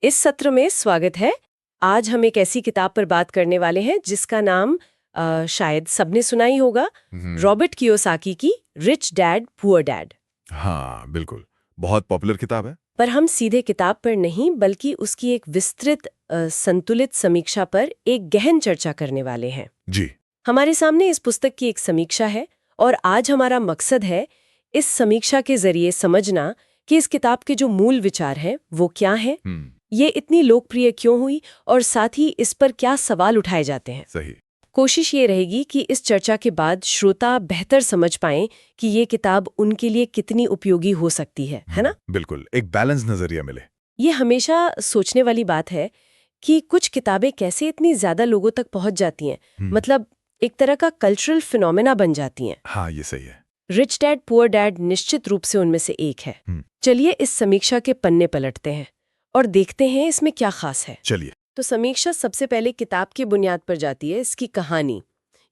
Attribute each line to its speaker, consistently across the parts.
Speaker 1: इस सत्र में स्वागत है। आज हम एक ऐसी किताब पर बात करने वाले हैं जिसका नाम शायद सबने सुना ही होगा, रॉबर्ट कियोसाकी की रिच डैड पुअर डैड।
Speaker 2: हाँ बिल्कुल, बहुत पॉपुलर किताब है।
Speaker 1: पर हम सीधे किताब पर नहीं बल्कि उसकी एक विस्तृत संतुलित समीक्षा पर एक गहन चर्चा करने वाले हैं।
Speaker 2: जी।
Speaker 1: हमारे सामने इस पुस्तक की एक समीक्षा है और आज हमारा मकसद है इस समीक्षा के जरिए समझना कि इस किताब के जो मूल विचार हैं वो क्या हैं, ये इतनी लोकप्रिय क्यों हुई और साथ ही इस पर क्या सवाल उठाए जाते हैं।
Speaker 2: सही।
Speaker 1: कोशिश ये रहेगी कि इस चर्चा के बाद श्रोता बेहतर समझ पाएं कि ये किताब उनके लिए कितनी उपयोगी हो सकती है ना?
Speaker 2: बिल्कुल, एक बैलेंस नजरिया मिले।
Speaker 1: ये हमेशा सोचने वाली बात है कि कुछ किताबें कैसे इतनी ज्यादा लोगों तक पहुंच जाती हैं, मतलब एक तरह का कल्चरल फिनोमेना बन जाती हैं।
Speaker 2: हाँ, ये सही है।
Speaker 1: रिच डैड पुअर डैड निश्चित रूप से उनमें से एक है। चलिए इस समीक्षा के पन्ने पलटते हैं और देखते हैं इसमें क्या खास है।
Speaker 2: चलिए।
Speaker 1: तो समीक्षा सबसे पहले किताब की बुनियाद पर जाती है, इसकी कहानी।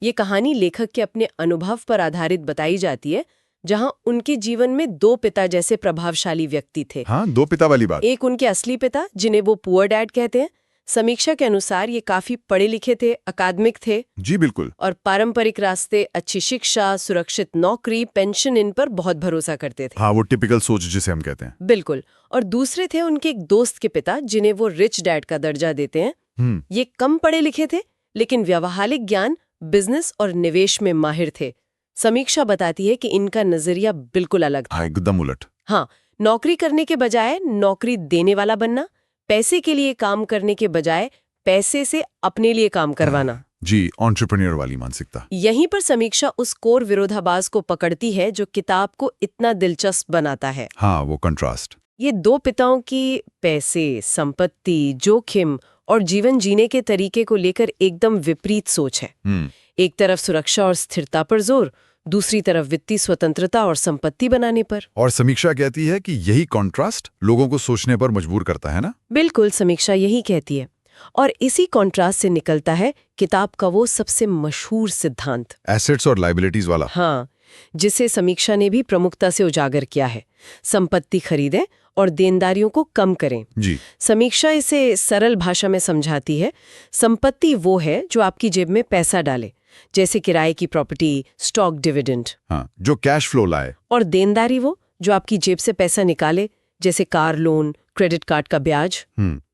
Speaker 1: ये कहानी लेखक के अपने अनुभव पर आधारित बताई जाती है, जहां उनके जीवन में दो पिता जैसे प्रभावशाली व्यक्ति थे।
Speaker 2: हाँ, दो पिता वाली बात।
Speaker 1: एक उनके असली पिता जिन्हें वो पुअर डैड कहते हैं। समीक्षा के अनुसार ये काफी पढ़े लिखे थे, अकादमिक थे।
Speaker 2: जी बिल्कुल।
Speaker 1: और पारंपरिक रास्ते, अच्छी शिक्षा, सुरक्षित नौकरी, पेंशन, इन पर बहुत भरोसा करते थे।
Speaker 2: हाँ, वो टिपिकल सोच जिसे हम कहते हैं।
Speaker 1: बिल्कुल। और दूसरे थे उनके एक दोस्त के पिता जिन्हें वो रिच डैड का दर्जा देते हैं। ये कम पढ़े लिखे थे लेकिन व्यावहारिक ज्ञान, बिजनेस और निवेश में माहिर थे। समीक्षा बताती है कि इनका नजरिया बिल्कुल अलग था।
Speaker 2: हाँ, एकदम उलट।
Speaker 1: हाँ, नौकरी करने के बजाय नौकरी देने वाला बनना, पैसे के लिए काम करने के बजाय पैसे से अपने लिए काम करवाना।
Speaker 2: जी, एंटरप्रेन्योर वाली मानसिकता।
Speaker 1: यहीं पर समीक्षा उस कोर विरोधाभास को पकड़ती है जो किताब को इतना दिलचस्प बनाता है।
Speaker 2: हाँ, वो कंट्रास्ट।
Speaker 1: ये दो पिताओं की पैसे, संपत्ति, जोखिम और जीवन जीने के तरीके को लेकर एकदम विपरीत सोच है। एक तरफ सुरक्षा और स्थिरता पर जोर, दूसरी तरफ वित्तीय स्वतंत्रता और संपत्ति बनाने पर।
Speaker 2: और समीक्षा कहती है कि यही कॉन्ट्रास्ट लोगों को सोचने पर मजबूर करता है ना?
Speaker 1: बिल्कुल, समीक्षा यही कहती है। और इसी कॉन्ट्रास्ट से निकलता है किताब का वो सबसे मशहूर सिद्धांत,
Speaker 2: एसेट्स और लायबिलिटीज वाला।
Speaker 1: हाँ, जिसे समीक्षा ने भी प्रमुखता से उजागर किया है। संपत्ति खरीदें और देनदारियों को कम करें।
Speaker 2: जी।
Speaker 1: समीक्षा इसे सरल भाषा में समझाती है। संपत्ति वो है जो आपकी जेब में पैसा डाले, जैसे किराए की प्रॉपर्टी, स्टॉक, डिविडेंड।
Speaker 2: हाँ, जो कैश फ्लो लाए।
Speaker 1: और देनदारी वो जो आपकी जेब से पैसा निकाले, जैसे कार लोन, क्रेडिट कार्ड का ब्याज।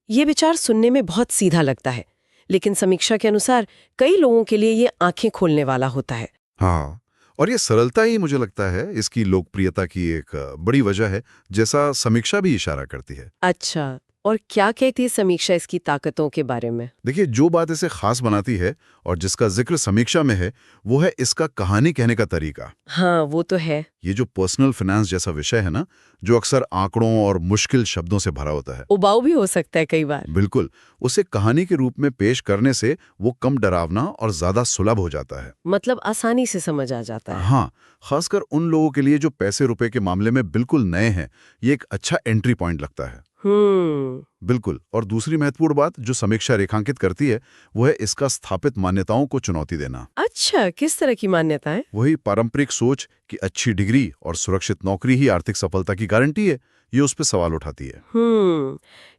Speaker 1: ये विचार सुनने में बहुत सीधा लगता है, लेकिन समीक्षा के अनुसार कई लोगों के लिए ये आंखें खोलने वाला होता है।
Speaker 2: हाँ, और ये सरलता ही मुझे लगता है इसकी लोकप्रियता की एक बड़ी वजह है, जैसा समीक्षा भी इशारा करती है।
Speaker 1: अच्छा, और क्या कहती है समीक्षा इसकी ताकतों के बारे में?
Speaker 2: देखिए, जो बात इसे खास बनाती है और जिसका जिक्र समीक्षा में है, वो है इसका कहानी कहने का तरीका।
Speaker 1: हाँ, वो तो है।
Speaker 2: ये जो पर्सनल फाइनेंस जैसा विषय है ना, जो अक्सर आंकड़ों और मुश्किल शब्दों से भरा होता है,
Speaker 1: उबाऊ भी हो सकता है कई बार।
Speaker 2: बिल्कुल, उसे कहानी के रूप में पेश करने से वो कम डरावना और ज्यादा सुलभ हो जाता है।
Speaker 1: मतलब आसानी से समझ आ जाता है।
Speaker 2: हाँ, खासकर उन लोगों के लिए जो पैसे रुपए के मामले में बिल्कुल नए हैं, ये एक अच्छा एंट्री पॉइंट लगता है। बिल्कुल। और दूसरी महत्वपूर्ण बात जो समीक्षा रेखांकित करती है, वो है इसका स्थापित मान्यताओं को चुनौती देना।
Speaker 1: अच्छा, किस तरह की मान्यताएं?
Speaker 2: वही पारंपरिक सोच कि अच्छी डिग्री और सुरक्षित नौकरी ही आर्थिक सफलता की गारंटी है, ये उस पर सवाल उठाती है।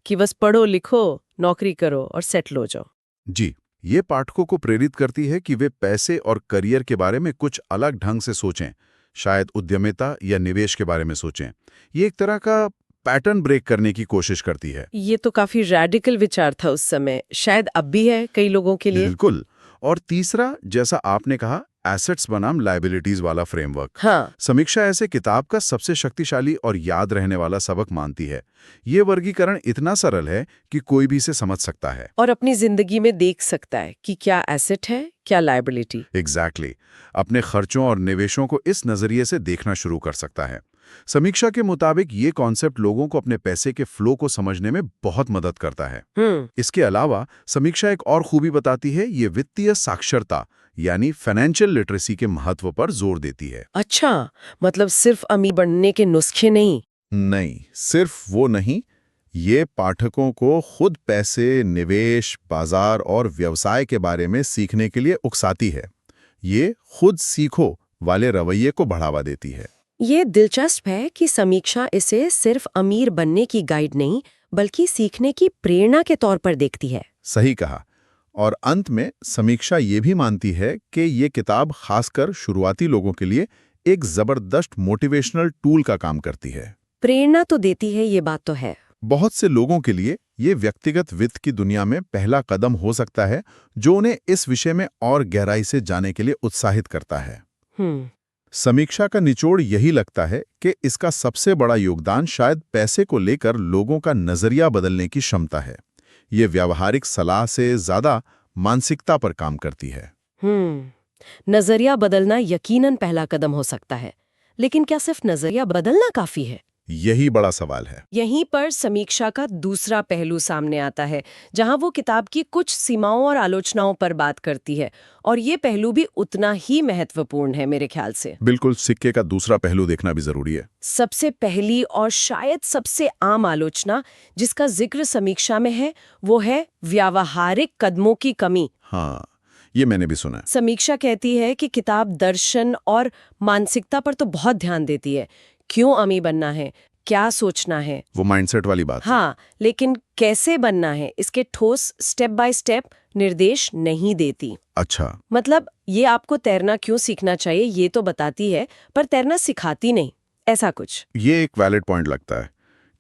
Speaker 1: कि बस पढ़ो लिखो, नौकरी करो और सेटल हो जाओ।
Speaker 2: जी, ये पाठकों को प्रेरित करती है कि वे पैसे और करियर के बारे में कुछ अलग ढंग से सोचें, शायद उद्यमिता या निवेश के बारे में सोचें। ये एक तरह का पैटर्न ब्रेक करने की कोशिश करती है।
Speaker 1: ये तो काफी रैडिकल विचार था उस समय, शायद अब भी है कई लोगों के लिए।
Speaker 2: बिल्कुल। और तीसरा, जैसा आपने कहा, एसेट्स बनाम लायबिलिटीज वाला फ्रेमवर्क।
Speaker 1: हाँ।
Speaker 2: समीक्षा ऐसे किताब का सबसे शक्तिशाली और याद रहने वाला सबक मानती है। ये वर्गीकरण इतना सरल है कि कोई भी इसे समझ सकता है
Speaker 1: और अपनी जिंदगी में देख सकता है कि क्या एसेट है, क्या लायबिलिटी।
Speaker 2: एग्जैक्टली। अपने खर्चों और निवेशों को इस नजरिए से देखना शुरू कर सकता है। समीक्षा के मुताबिक ये कॉन्सेप्ट लोगों को अपने पैसे के फ्लो को समझने में बहुत मदद करता है। इसके अलावा समीक्षा एक और खूबी बताती है, ये वित्तीय साक्षरता यानी फाइनेंशियल लिटरेसी के महत्व पर जोर देती है।
Speaker 1: अच्छा, मतलब सिर्फ अमीर बनने के नुस्खे नहीं?
Speaker 2: नहीं, सिर्फ वो नहीं, ये पाठकों को खुद पैसे, निवेश, बाजार और व्यवसाय के बारे में सीखने के लिए उकसाती है। ये खुद सीखो वाले रवैये को बढ़ावा देती है।
Speaker 1: ये दिलचस्प है कि समीक्षा इसे सिर्फ अमीर बनने की गाइड नहीं बल्कि सीखने की प्रेरणा के तौर पर देखती है।
Speaker 2: सही कहा। और अंत में समीक्षा ये भी मानती है कि ये किताब खासकर शुरुआती लोगों के लिए एक जबरदस्त मोटिवेशनल टूल का काम करती है।
Speaker 1: प्रेरणा तो देती है, ये बात तो है।
Speaker 2: बहुत से लोगों के लिए ये व्यक्तिगत वित्त की दुनिया में पहला कदम हो सकता है जो उन्हें इस विषय में और गहराई से जाने के लिए उत्साहित करता है। समीक्षा का निचोड़ यही लगता है कि इसका सबसे बड़ा योगदान शायद पैसे को लेकर लोगों का नजरिया बदलने की क्षमता है। ये व्यावहारिक सलाह से ज्यादा मानसिकता पर काम करती है।
Speaker 1: नजरिया बदलना यकीनन पहला कदम हो सकता है, लेकिन क्या सिर्फ नजरिया बदलना काफी है?
Speaker 2: यही बड़ा सवाल है।
Speaker 1: यहीं पर समीक्षा का दूसरा पहलू सामने आता है, जहां वो किताब की कुछ सीमाओं और आलोचनाओं पर बात करती है, और ये पहलू भी उतना ही महत्वपूर्ण है मेरे ख्याल से।
Speaker 2: बिल्कुल, सिक्के का दूसरा पहलू देखना भी जरूरी है।
Speaker 1: सबसे पहली और शायद सबसे आम आलोचना जिसका जिक्र समीक्षा में है, वो है व्यावहारिक कदमों की कमी।
Speaker 2: हाँ, ये मैंने भी सुना है।
Speaker 1: समीक्षा कहती है कि किताब दर्शन और मानसिकता पर तो बहुत ध्यान देती है। क्यों अमीर बनना है, क्या सोचना है,
Speaker 2: वो माइंडसेट वाली बात।
Speaker 1: हाँ, लेकिन कैसे बनना है इसके ठोस स्टेप बाय स्टेप निर्देश नहीं देती।
Speaker 2: अच्छा,
Speaker 1: मतलब ये आपको तैरना क्यों सीखना चाहिए ये तो बताती है, पर तैरना सिखाती नहीं, ऐसा कुछ।
Speaker 2: ये एक वैलिड पॉइंट लगता है,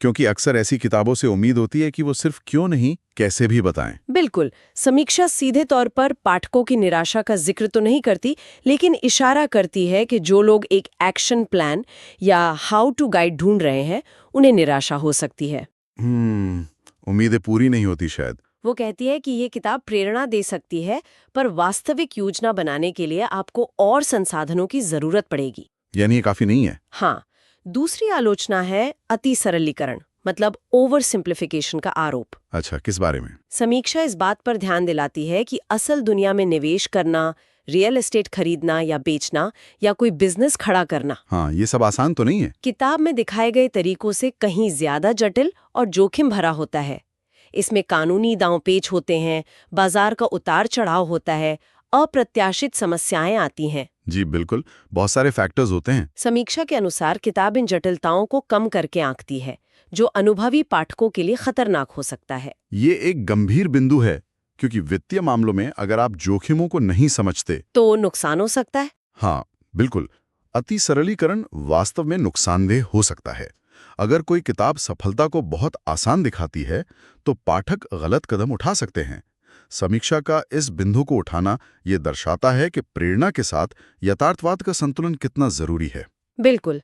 Speaker 2: क्योंकि अक्सर ऐसी किताबों से उम्मीद होती है कि वो सिर्फ क्यों नहीं कैसे भी बताएं।
Speaker 1: बिल्कुल, समीक्षा सीधे तौर पर पाठकों की निराशा का जिक्र तो नहीं करती, लेकिन इशारा करती है कि जो लोग एक एक्शन प्लान या हाउ टू गाइड ढूंढ रहे हैं, उन्हें निराशा हो सकती है।
Speaker 2: उम्मीदें पूरी नहीं होती शायद।
Speaker 1: वो कहती है कि ये किताब प्रेरणा दे सकती है, पर वास्तविक योजना बनाने के लिए आपको और संसाधनों की जरूरत पड़ेगी।
Speaker 2: यानी ये काफी नहीं है।
Speaker 1: हाँ, दूसरी आलोचना है अति सरलीकरण, मतलब ओवर सिंप्लीफिकेशन का आरोप।
Speaker 2: अच्छा, किस बारे में?
Speaker 1: समीक्षा इस बात पर ध्यान दिलाती है कि असल दुनिया में निवेश करना, रियल एस्टेट खरीदना या बेचना या कोई बिजनेस खड़ा करना,
Speaker 2: हाँ, ये सब आसान तो नहीं है।
Speaker 1: किताब में दिखाए गए तरीकों से कहीं ज्यादा जटिल और जोखिम भरा होता है। इसमें कानूनी दांवपेच होते हैं, बाजार का उतार चढ़ाव होता है, अप्रत्याशित समस्याएं आती हैं।
Speaker 2: जी बिल्कुल, बहुत सारे फैक्टर्स होते हैं।
Speaker 1: समीक्षा के अनुसार किताब इन जटिलताओं को कम करके आंकती है, जो अनुभवी पाठकों के लिए खतरनाक हो सकता है।
Speaker 2: ये एक गंभीर बिंदु है, क्योंकि वित्तीय मामलों में अगर आप जोखिमों को नहीं समझते
Speaker 1: तो नुकसान हो सकता है।
Speaker 2: हाँ बिल्कुल, अति सरलीकरण वास्तव में नुकसानदेह हो सकता है। अगर कोई किताब सफलता को बहुत आसान दिखाती है तो पाठक गलत कदम उठा सकते हैं। समीक्षा का इस बिंदु को उठाना ये दर्शाता है कि प्रेरणा के साथ यथार्थवाद का संतुलन कितना जरूरी है।
Speaker 1: बिल्कुल।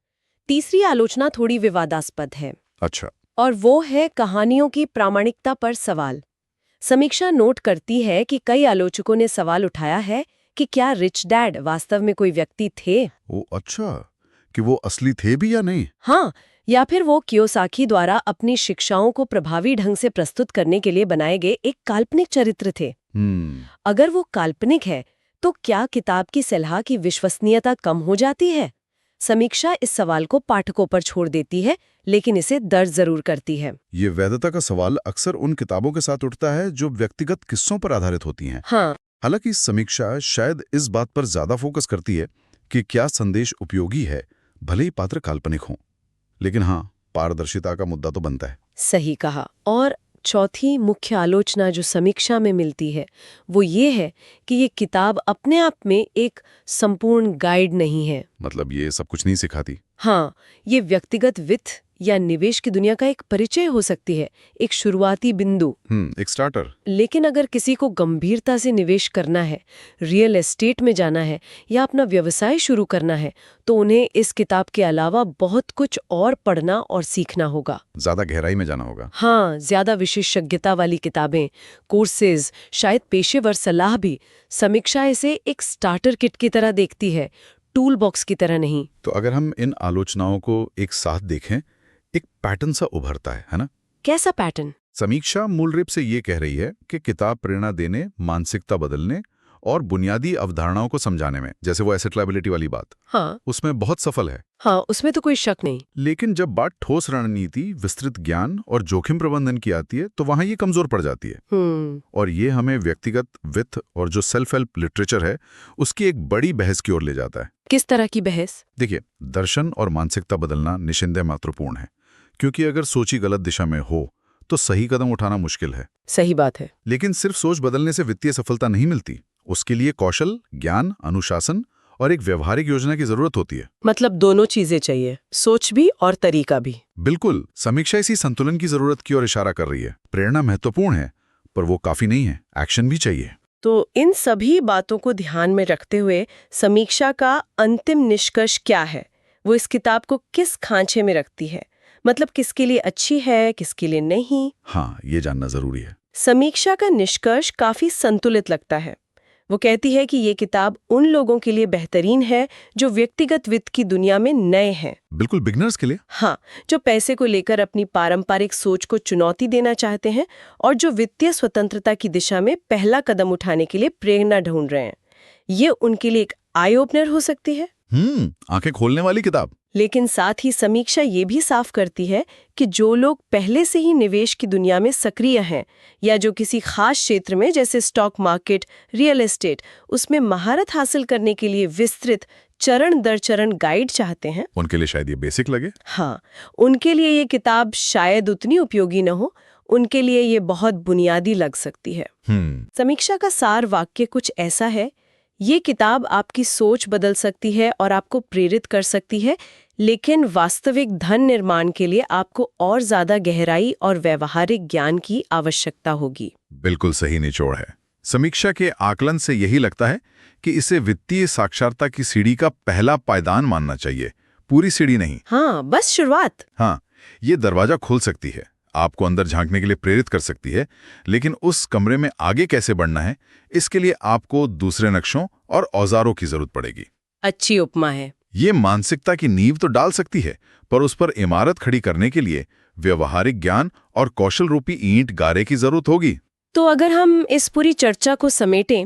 Speaker 1: तीसरी आलोचना थोड़ी विवादास्पद है।
Speaker 2: अच्छा,
Speaker 1: और वो है कहानियों की प्रामाणिकता पर सवाल। समीक्षा नोट करती है कि कई आलोचकों ने सवाल उठाया है कि क्या रिच डैड वास्तव में कोई व्यक्ति थे?
Speaker 2: ओ अच्छा, कि वो असली थे भी या नहीं?
Speaker 1: हाँ, या फिर वो कियोसाकी द्वारा अपनी शिक्षाओं को प्रभावी ढंग से प्रस्तुत करने के लिए बनाए गए एक काल्पनिक चरित्र थे। अगर वो काल्पनिक है तो क्या किताब की सलाह की विश्वसनीयता कम हो जाती है? समीक्षा इस सवाल को पाठकों पर छोड़ देती है, लेकिन इसे दर्ज जरूर करती है।
Speaker 2: ये वैधता का सवाल अक्सर उन किताबों के साथ उठता है जो व्यक्तिगत किस्सों पर आधारित होती हैं।
Speaker 1: हाँ,
Speaker 2: हालांकि समीक्षा शायद इस बात पर ज्यादा फोकस करती है कि क्या संदेश उपयोगी है, भले ही पात्र काल्पनिक हों। लेकिन हाँ, पारदर्शिता का मुद्दा तो बनता है।
Speaker 1: सही कहा। और चौथी मुख्य आलोचना जो समीक्षा में मिलती है वो ये है कि ये किताब अपने आप में एक संपूर्ण गाइड नहीं है।
Speaker 2: मतलब ये सब कुछ नहीं सिखाती।
Speaker 1: हाँ, ये व्यक्तिगत वित्त या निवेश की दुनिया का एक परिचय हो सकती है, एक शुरुआती बिंदु,
Speaker 2: एक स्टार्टर।
Speaker 1: लेकिन अगर किसी को गंभीरता से निवेश करना है, रियल एस्टेट में जाना है या अपना व्यवसाय शुरू करना है, तो उन्हें इस किताब के अलावा बहुत कुछ और पढ़ना और सीखना होगा।
Speaker 2: ज्यादा गहराई में जाना होगा।
Speaker 1: हाँ, ज्यादा विशेषज्ञता वाली किताबें, कोर्सेज, शायद पेशेवर सलाह भी। समीक्षा इसे एक स्टार्टर किट की तरह देखती है, टूल बॉक्स की तरह नहीं।
Speaker 2: तो अगर हम इन आलोचनाओं को एक साथ देखें, एक पैटर्न सा उभरता है ना?
Speaker 1: कैसा पैटर्न?
Speaker 2: समीक्षा मूल रूप से ये कह रही है कि किताब प्रेरणा देने, मानसिकता बदलने और बुनियादी अवधारणाओं को समझाने में, जैसे वो एसेट लायबिलिटी वाली बात,
Speaker 1: हाँ
Speaker 2: उसमें बहुत सफल है।
Speaker 1: हाँ, उसमें तो कोई शक नहीं।
Speaker 2: लेकिन जब बात ठोस रणनीति, विस्तृत ज्ञान और जोखिम प्रबंधन की आती है तो वहां ये कमजोर पड़ जाती है। और ये हमें व्यक्तिगत वित्त और जो सेल्फ हेल्प लिटरेचर है उसकी एक बड़ी बहस की ओर ले जाता है।
Speaker 1: किस तरह की बहस?
Speaker 2: देखिए, दर्शन और मानसिकता बदलना निस्संदेह महत्वपूर्ण है, क्योंकि अगर सोच ही गलत दिशा में हो तो सही कदम उठाना मुश्किल है।
Speaker 1: सही बात है।
Speaker 2: लेकिन सिर्फ सोच बदलने से वित्तीय सफलता नहीं मिलती। उसके लिए कौशल, ज्ञान, अनुशासन और एक व्यवहारिक योजना की जरूरत होती है।
Speaker 1: मतलब दोनों चीजें चाहिए, सोच भी और तरीका भी।
Speaker 2: बिल्कुल। समीक्षा इसी संतुलन की जरूरत की ओर इशारा कर रही है। प्रेरणा महत्वपूर्ण है, पर वो काफी नहीं है, एक्शन भी चाहिए।
Speaker 1: तो इन सभी बातों को ध्यान में रखते हुए समीक्षा का अंतिम निष्कर्ष क्या है? वो इस किताब को किस खांचे में रखती है? मतलब किसके लिए अच्छी है, किसके लिए नहीं?
Speaker 2: हाँ, ये जानना जरूरी है।
Speaker 1: समीक्षा का निष्कर्ष काफी संतुलित लगता है। वो कहती है कि ये किताब उन लोगों के लिए बेहतरीन है जो व्यक्तिगत वित्त की दुनिया में नए हैं।
Speaker 2: बिल्कुल, बिगनर्स के लिए।
Speaker 1: हाँ, जो पैसे को लेकर अपनी पारंपरिक सोच को चुनौती देना चाहते हैं और जो वित्तीय स्वतंत्रता की दिशा में पहला कदम उठाने के लिए प्रेरणा ढूंढ रहे हैं। ये उनके लिए एक आई ओपनर हो सकती है।
Speaker 2: आंखें खोलने वाली किताब।
Speaker 1: लेकिन साथ ही समीक्षा ये भी साफ करती है कि जो लोग पहले से ही निवेश की दुनिया में सक्रिय हैं या जो किसी खास क्षेत्र में जैसे स्टॉक मार्केट, रियल एस्टेट, उसमें महारत हासिल करने के लिए विस्तृत चरण दर चरण गाइड चाहते हैं,
Speaker 2: उनके लिए शायद ये बेसिक लगे।
Speaker 1: हाँ, उनके लिए ये किताब शायद उतनी उपयोगी न हो, उनके लिए ये बहुत बुनियादी लग सकती है। समीक्षा का सार वाक्य कुछ ऐसा है: ये किताब आपकी सोच बदल सकती है और आपको प्रेरित कर सकती है, लेकिन वास्तविक धन निर्माण के लिए आपको और ज्यादा गहराई और व्यवहारिक ज्ञान की आवश्यकता होगी।
Speaker 2: बिल्कुल सही निचोड़ है। समीक्षा के आकलन से यही लगता है कि इसे वित्तीय साक्षरता की सीढ़ी का पहला पायदान मानना चाहिए, पूरी सीढ़ी नहीं।
Speaker 1: हाँ, बस शुरुआत।
Speaker 2: हाँ, ये दरवाजा खोल सकती है, आपको अंदर झांकने के लिए प्रेरित कर सकती है, लेकिन उस कमरे में आगे कैसे बढ़ना है, इसके लिए आपको दूसरे नक्शों और औजारों की जरूरत पड़ेगी।
Speaker 1: अच्छी उपमा है।
Speaker 2: ये मानसिकता की नींव तो डाल सकती है, पर उस पर इमारत खड़ी करने के लिए व्यवहारिक ज्ञान और कौशल रूपी ईंट गारे की जरूरत होगी।
Speaker 1: तो अगर हम इस पूरी चर्चा को समेटें,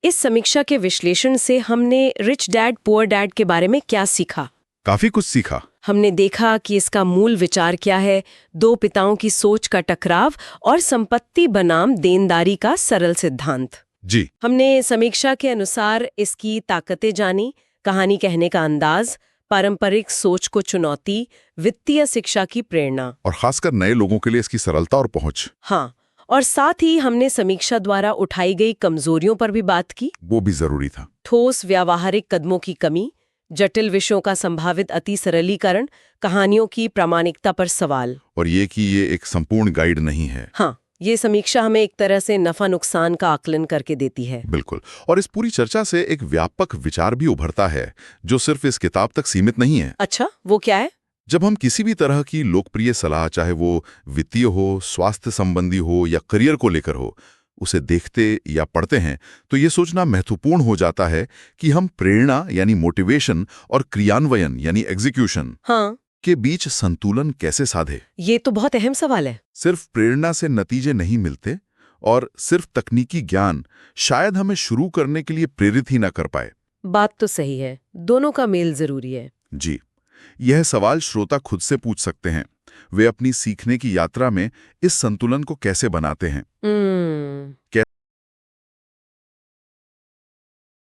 Speaker 1: इस समीक्षा के विश्लेषण से हमने रिच डैड पुअर डैड के बारे में क्या सीखा?
Speaker 2: काफी कुछ सीखा।
Speaker 1: हमने देखा कि इसका मूल विचार क्या है, दो पिताओं की सोच का टकराव और संपत्ति बनाम देनदारी का सरल सिद्धांत।
Speaker 2: जी।
Speaker 1: हमने समीक्षा के अनुसार इसकी ताकतें जानी, कहानी कहने का अंदाज, पारंपरिक सोच को चुनौती, वित्तीय शिक्षा की प्रेरणा,
Speaker 2: और खासकर नए लोगों के लिए इसकी सरलता और पहुंच।
Speaker 1: हाँ, और साथ ही हमने समीक्षा द्वारा उठाई गई कमजोरियों पर भी बात की।
Speaker 2: वो भी जरूरी था।
Speaker 1: ठोस व्यावहारिक कदमों की कमी, जटिल विषयों का संभावित अति सरलीकरण, कहानियों की प्रामाणिकता पर सवाल।
Speaker 2: और ये कि ये एक संपूर्ण गाइड नहीं है।
Speaker 1: हाँ, ये समीक्षा हमें एक तरह से नफा नुकसान का आकलन करके देती है।
Speaker 2: बिल्कुल। और इस पूरी चर्चा से एक व्यापक विचार भी उभरता है, जो सिर्फ इस किताब तक सीमित नहीं है।
Speaker 1: अच्छा, वो क्या है?
Speaker 2: जब हम किसी भी तरह की लोकप्रिय सलाह, चाहे वो वित्तीय हो, स्वास्थ्य संबंधी हो या करियर को लेकर हो, उसे देखते या पढ़ते हैं तो ये सोचना महत्वपूर्ण हो जाता है कि हम प्रेरणा यानी मोटिवेशन और क्रियान्वयन यानी एग्जीक्यूशन के बीच संतुलन कैसे साधे।
Speaker 1: ये तो बहुत अहम सवाल है।
Speaker 2: सिर्फ प्रेरणा से नतीजे नहीं मिलते और सिर्फ तकनीकी ज्ञान शायद हमें शुरू करने के लिए प्रेरित ही ना कर पाए।
Speaker 1: बात तो सही है, दोनों का मेल जरूरी है।
Speaker 2: जी, यह सवाल श्रोता खुद से पूछ सकते हैं। वे अपनी सीखने की यात्रा में इस संतुलन को कैसे बनाते हैं?